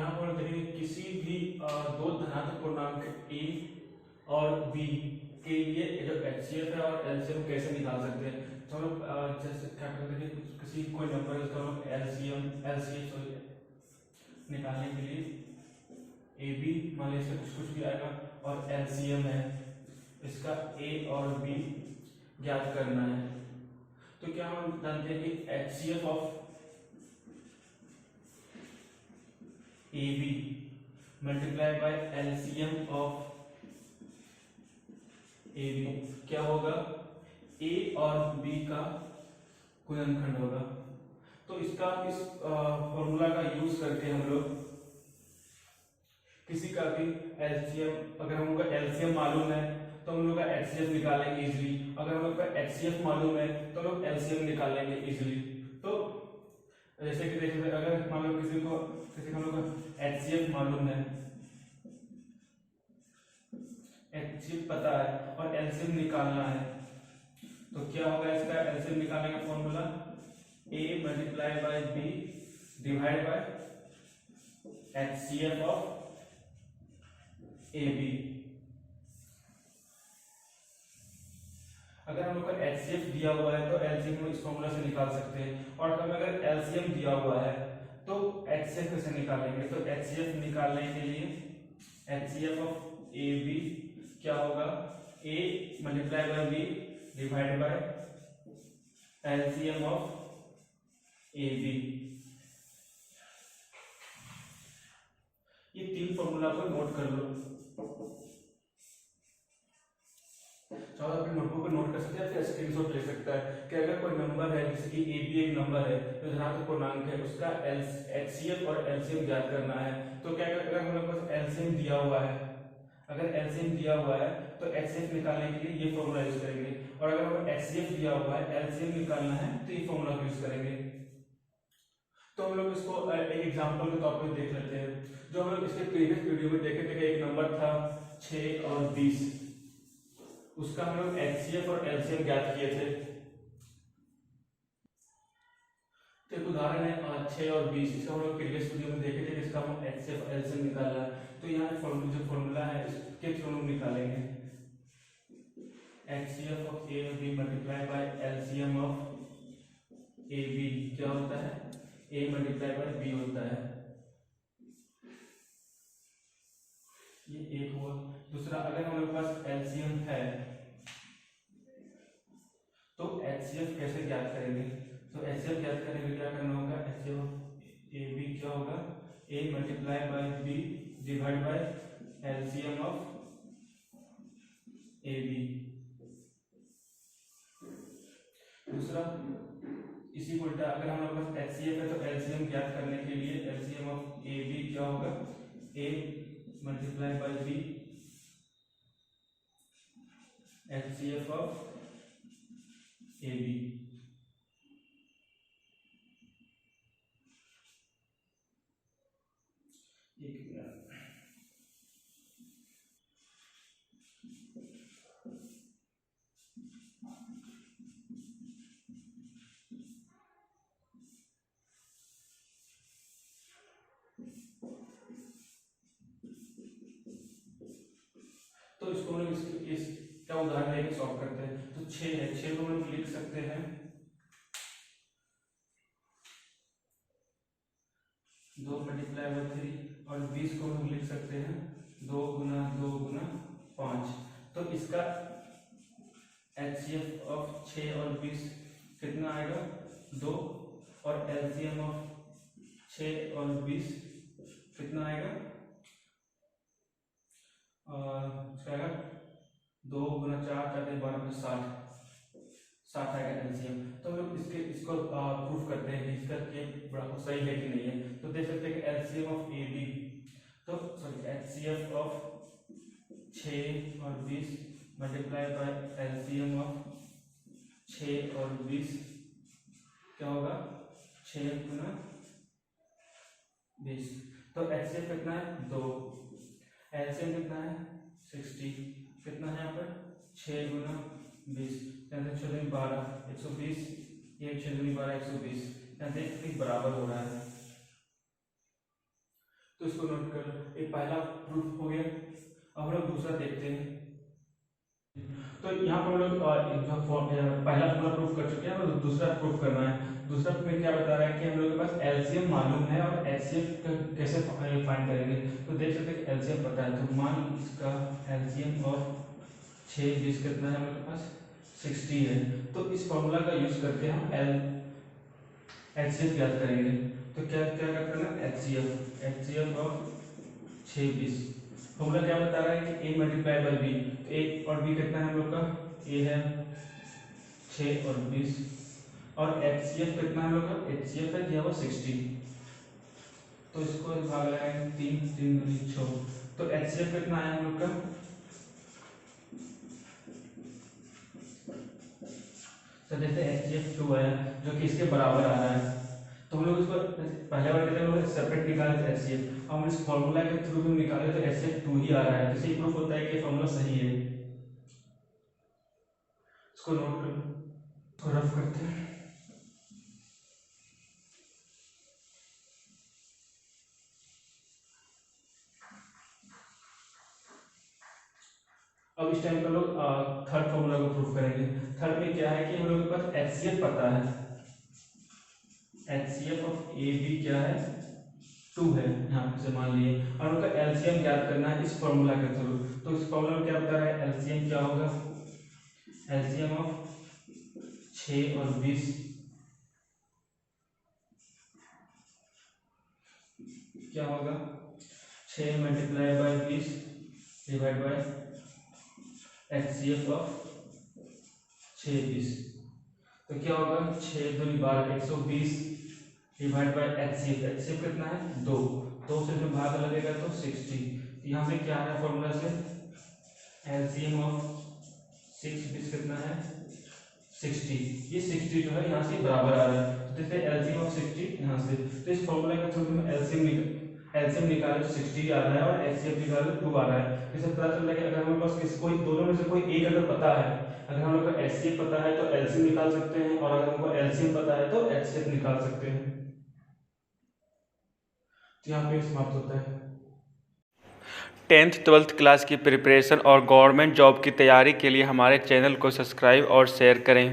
यहाँ पर देखिए किसी भी दो धनात्मक पूर्णांक a और b के लिए जो HCF है और LCM कैसे निकाल सकते हैं। तो हम लोग जैसे क्या करते हैं कि किसी कोई नंबर है उसका हम लोग LCM निकालने के लिए AB मान लीजिए कुछ भी आएगा और LCM है इसका A और B ज्ञात करना है। तो क्या हम जानते हैं कि HCF of AB multiply by LCM of AB क्या होगा, A और B का गुणनखंड होगा। तो इसका इस फॉर्मूला का यूज करके हम लोग किसी का भी LCM, अगर हम लोग का LCM मालूम है तो हम लोग का HCF निकालेंगे इजीली, अगर हम लोग का HCF मालूम है तो हम लोग LCM निकालेंगे इजीली। तो जैसे कि देखिए अगर मान लो किसी का हम लोग का HCF मालूम है, HCF पता है और LCM निकालना है, तो क्या होगा इसका LCM निकालने का formula A multiply by B divide by HCF of AB। अगर हम लोग का HCF दिया हुआ है तो LCM हम इस फॉर्मूला से निकाल सकते हैं, और हमें अगर LCM दिया हुआ है तो HCF कैसे निकालेंगे। तो HCF निकालने के लिए HCF ऑफ AB क्या होगा, A multiply by B divide by LCM of AB। ये तीन फॉर्मूला को नोट कर लो, चाहो अपने नोटबुक पर नोट कर सकते हैं, फिर स्क्रीनशॉट ले सकता है कि अगर कोई नंबर है जैसे कि AB एक नंबर है जो धनात्मक पूर्णांक है, उसका HCF और LCM ज्ञात करना है। तो क्या अगर हम लोग पास LCM दिया हुआ है, अगर LCM दिया हुआ है तो HCF निकालने के लिए ये फॉर्मूला यूज करेंगे, और अगर हमें HCF दिया हुआ है LCM निकालना है तो ये फॉर्मूला यूज करेंगे। तो हम लोग इसको एक एग्जांपल के तौर पर देख लेते हैं। जो हम लोग इसके प्रीवियस वीडियो में देखे थे, एक नंबर था 6 और 20, उसका हम लोग HCF और LCM ज्ञात किए थे। तो एक उदाहरण है 6 और 20, इसका हम लोग प्रीवियस वीडियो में देखे थे, इसका हम HCF और LCM निकालना है। तो यहाँ जो फॉर्मूला है इसके थ्रू हम निकालेंगे HCF ऑफ A और B multiply by LCM of AB क्या होता है, A मल्टीप्लाई बाय B होता है। ये एक हुआ। दूसरा, अगर हमारे पास LCM है तो HCF कैसे ज्ञात करेंगे। तो HCF ज्ञात करने के क्या करना होगा, HCF ऑफ AB क्या होगा, A multiply by B divide by LCM of AB। दूसरा, इसी उल्टा अगर हमारे पास HCF है तो LCM ज्ञात करने के लिए LCM ऑफ AB क्या होगा, A multiply by B HCF of AB। एक मिनट, तो इसको हम लोग इसका उदाहरण लेके सॉल्व करते हैं। तो 6 है, 6 को हम लोग लिख सकते हैं 2 मल्टीप्लाई बाय 3, और 20 को हम लिख सकते हैं 2 गुना 2 गुना 5। तो इसका HCF ऑफ 6 और 20 कितना आएगा, 2, और LCM ऑफ 6 और 20 कितना आएगा, आएगा 2 गुना 4 4 12 60 आएगा LCM। तो हम लोग इसको प्रूफ करते हैं कि इसका ये बड़ा सही है कि नहीं है। तो देख सकते हैं कि LCM ऑफ AB, तो सॉरी HCF ऑफ 6 और 20 मल्टीप्लाई बाय LCM ऑफ 6 और 20 क्या होगा, 6 गुना 20। तो HCF कितना है, 2, LCM कितना है 60, कितना है यहाँ पर 6 गुना 20, 12 120, ये 6 12 120, यहाँ देखते बराबर हो रहा है। तो इसको नोट कर लो, ये पहला प्रूफ हो गया। अब हम लोग दूसरा देखते हैं। तो यहाँ पर हम लोग पहला फॉर्मूला प्रूफ कर चुके हैं, और दूसरा प्रूफ करना है। दूसरा में क्या बता रहा है कि हम लोग के पास एलसीएम मालूम है और एचसीएफ कैसे फाइंड करेंगे। तो देख सकते हैं एलसीएम पता है, तो मान इसका एलसीएम ऑफ 6 20 कितना है हम लोग के पास 60 है। तो इस फॉर्मूला का यूज करके हम एचसीएफ याद करेंगे। तो क्या क्या करना है, एचसीएफ ऑफ 6 20। फॉर्मूला क्या बता रहा है कि a मल्टीप्लाई बाई बी, तो a और b कितना है हम लोग का, a है 6 और 20, और एचसीएफ कितना है हम लोग का, एचसीएफ है दिया हुआ 60। तो इसको भाग लगाएंगे 3 3 दूनी 6, तो एचसीएफ कितना है हम लोग का, तो जैसे एचसीएफ 2 है जो कि इसके बराबर आ रहा है। तो हम लोग इसको पहले बार कहते हैं सेपरेट निकाले थे एचसीएफ, हम इस फॉर्मूला के थ्रू भी निकाले तो एचसीएफ 2 ही आ रहा है, जिससे प्रूफ होता है कि फॉर्मूला सही है। इसको नोट कर लो, इसको रफ करते हैं। अब इस टाइम पर लोग थर्ड फॉर्मूला को प्रूफ करेंगे। थर्ड में क्या है कि हम लोग के पास एचसीएफ पता है, एचसीएफ ऑफ ए बी क्या है 2 है यहाँ से मान लिए, और उनका एलसीएम ज्ञात करना है इस फॉर्मूला के थ्रू। तो इस फॉर्मूला में क्या बता रहा है, एलसीएम क्या होगा, एलसीएम ऑफ 6 और 20 क्या होगा, 6 multiply by 20 divide by HCF of 6 20। तो क्या होगा, 6 दूनी 12 120 डिवाइड बाई एचसीएफ कितना है 2 से जो भाग लगेगा तो 60। यहाँ से क्या आ रहा है फॉर्मूला से, एलसीएम ऑफ 6 20 कितना है 60। ये 60 जो है यहाँ से बराबर आ रहा है, तो देखते हैं एलसीएम ऑफ 60 यहाँ से। तो इस फॉर्मूला के थ्रू में एलसीएम निकाले तो 60 आ रहा है और एचसीएफ निकाले तो 2 आ रहा है। इससे पता चल रहा है कि अगर हमारे पास किसी कोई दोनों में से कोई एक अगर पता है, अगर हम लोग को एचसीएफ पता है तो एलसीएम निकाल सकते हैं, और अगर हमको एलसीएम पता है तो एचसीएफ निकाल सकते हैं। तो यहाँ पे समाप्त होता है। 10th 12th क्लास की प्रिपरेशन और गवर्नमेंट जॉब की तैयारी के लिए हमारे चैनल को सब्सक्राइब और शेयर करें।